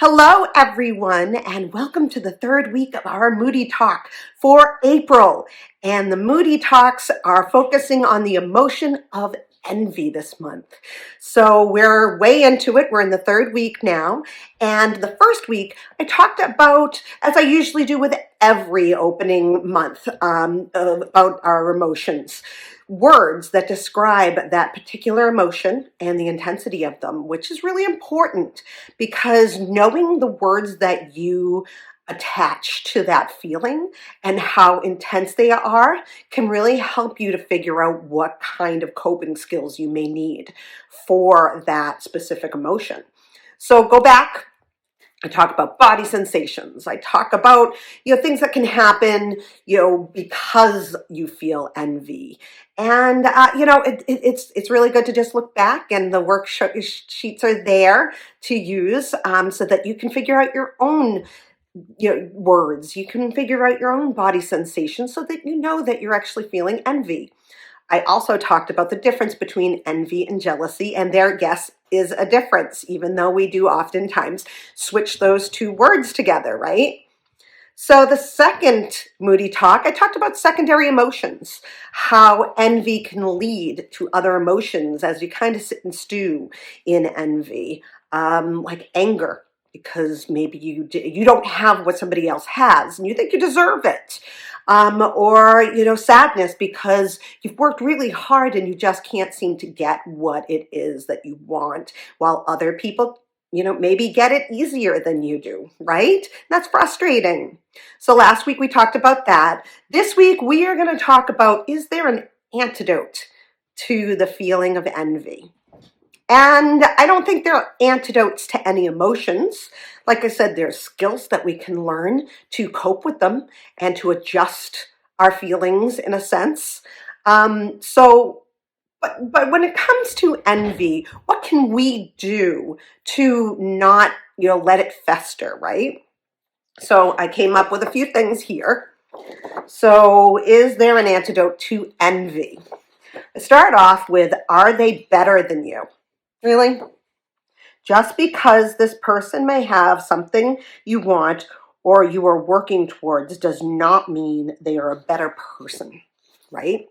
Hello, everyone, and welcome to the third week of our Moody Talk for April. And the Moody Talks are focusing on the emotion of envy this month. So we're way into it. We're in the third week now. And the first week, I talked about, as I usually do with every opening month, about our emotions. Words that describe that particular emotion and the intensity of them, which is really important because knowing the words that you attach to that feeling and how intense they are can really help you to figure out what kind of coping skills you may need for that specific emotion. So go back. I talk about body sensations. I talk about, things that can happen, because you feel envy. And, it's really good to just look back, and the worksheets are there to use so that you can figure out your own words. You can figure out your own body sensations so that you know that you're actually feeling envy. I also talked about the difference between envy and jealousy, and there, yes, is a difference, even though we do oftentimes switch those two words together, right? So the second Moody Talk, I talked about secondary emotions, how envy can lead to other emotions as you kind of sit and stew in envy, like anger, because maybe you don't have what somebody else has and you think you deserve it. Or sadness because you've worked really hard and you just can't seem to get what it is that you want, while other people, maybe get it easier than you do, right? That's frustrating. So last week we talked about that. This week we are going to talk about, is there an antidote to the feeling of envy? And I don't think there are antidotes to any emotions. Like I said, there's skills that we can learn to cope with them and to adjust our feelings in a sense. But when it comes to envy, what can we do to not, let it fester, right? So I came up with a few things here. So is there an antidote to envy? I start off with, are they better than you? Really? Just because this person may have something you want or you are working towards does not mean they are a better person, right?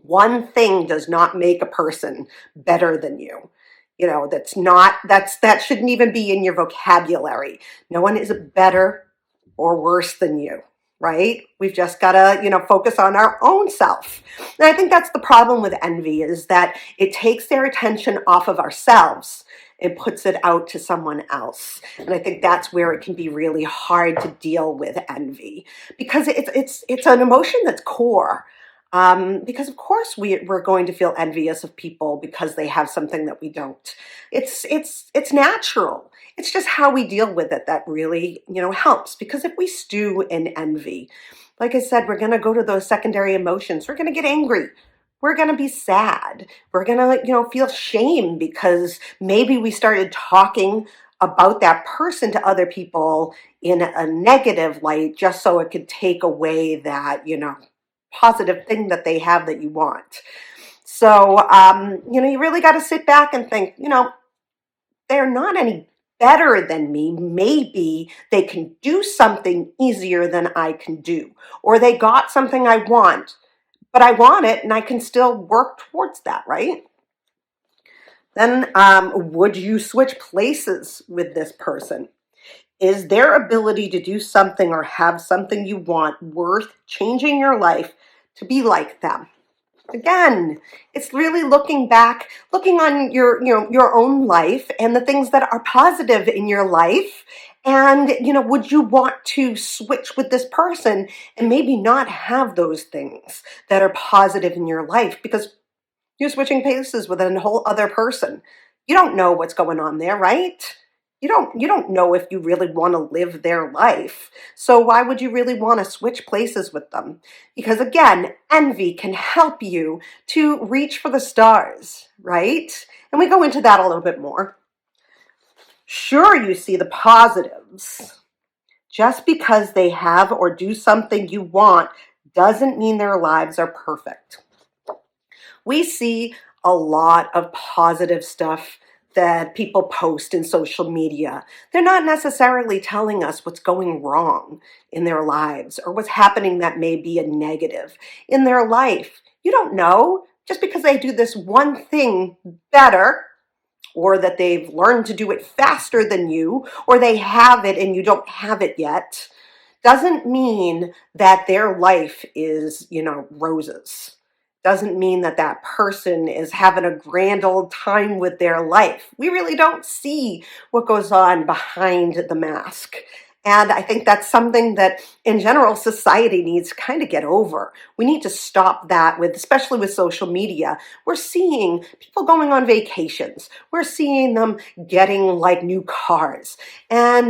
One thing does not make a person better than you. That shouldn't even be in your vocabulary. No one is better or worse than you, right? We've just got to, focus on our own self. And I think that's the problem with envy, is that it takes their attention off of ourselves and puts it out to someone else. And I think that's where it can be really hard to deal with envy, because it's an emotion that's core. Because of course we're going to feel envious of people because they have something that we don't. It's natural. It's just how we deal with it that really, helps. Because if we stew in envy, like I said, we're going to go to those secondary emotions. We're going to get angry. We're going to be sad. We're going to, feel shame because maybe we started talking about that person to other people in a negative light just so it could take away that, positive thing that they have that you want. So, you really got to sit back and think, they're not any better than me. Maybe they can do something easier than I can do, or they got something I want, but I want it and I can still work towards that, right? Then, would you switch places with this person? Is their ability to do something or have something you want worth changing your life to be like them? Again, it's really looking back, looking on your own life and the things that are positive in your life. And, would you want to switch with this person and maybe not have those things that are positive in your life because you're switching places with a whole other person? You don't know what's going on there, right? You don't know if you really want to live their life. So why would you really want to switch places with them? Because again, envy can help you to reach for the stars, right? And we go into that a little bit more. Sure, you see the positives. Just because they have or do something you want doesn't mean their lives are perfect. We see a lot of positive stuff that people post in social media, they're not necessarily telling us what's going wrong in their lives or what's happening that may be a negative in their life. You don't know. Just because they do this one thing better, or that they've learned to do it faster than you, or they have it and you don't have it yet, doesn't mean that their life is, roses. Doesn't mean that that person is having a grand old time with their life. We really don't see what goes on behind the mask. And I think that's something that, in general, society needs to kind of get over. We need to stop that with, especially with social media. We're seeing people going on vacations. We're seeing them getting like new cars and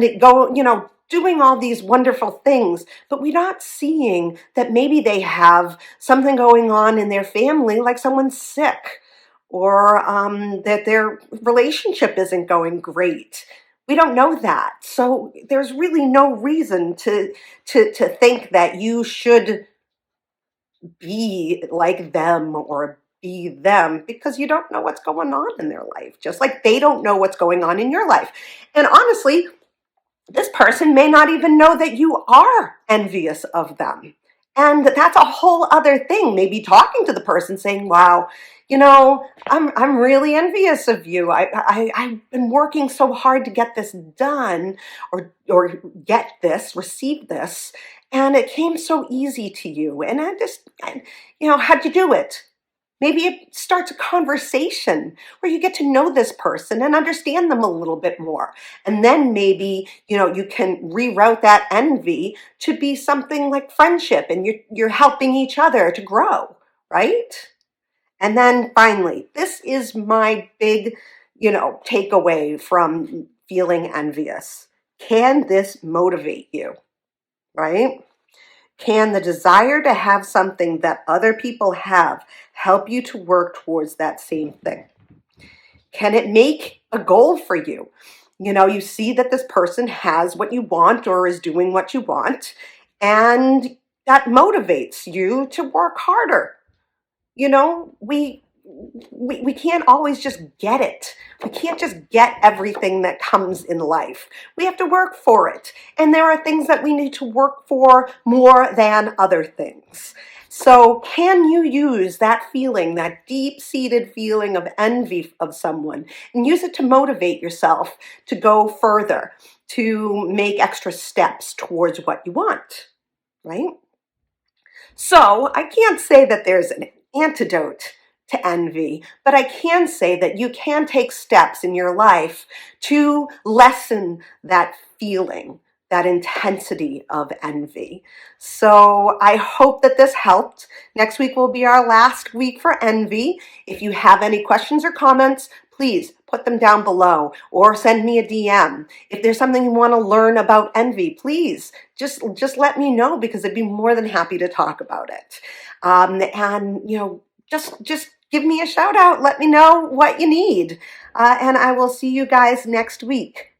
doing all these wonderful things, but we're not seeing that maybe they have something going on in their family, like someone's sick, or that their relationship isn't going great. We don't know that. So there's really no reason to think that you should be like them or be them, because you don't know what's going on in their life, just like they don't know what's going on in your life. And honestly, this person may not even know that you are envious of them. And that's a whole other thing. Maybe talking to the person saying, wow, I'm really envious of you. I've been working so hard to get this done, or receive this. And it came so easy to you. And how'd you do it? Maybe it starts a conversation where you get to know this person and understand them a little bit more. And then maybe, you can reroute that envy to be something like friendship, and you're helping each other to grow, right? And then finally, this is my big, takeaway from feeling envious. Can this motivate you, right? Can the desire to have something that other people have help you to work towards that same thing? Can it make a goal for you? You see that this person has what you want or is doing what you want, and that motivates you to work harder. We can't always just get it. We can't just get everything that comes in life. We have to work for it. And there are things that we need to work for more than other things. So can you use that feeling, that deep-seated feeling of envy of someone, and use it to motivate yourself to go further, to make extra steps towards what you want, right? So I can't say that there's an antidote to envy, but I can say that you can take steps in your life to lessen that feeling, that intensity of envy. So I hope that this helped. Next week will be our last week for envy. If you have any questions or comments, please put them down below or send me a DM. If there's something you want to learn about envy, please just let me know, because I'd be more than happy to talk about it. Just give me a shout out. Let me know what you need. And I will see you guys next week.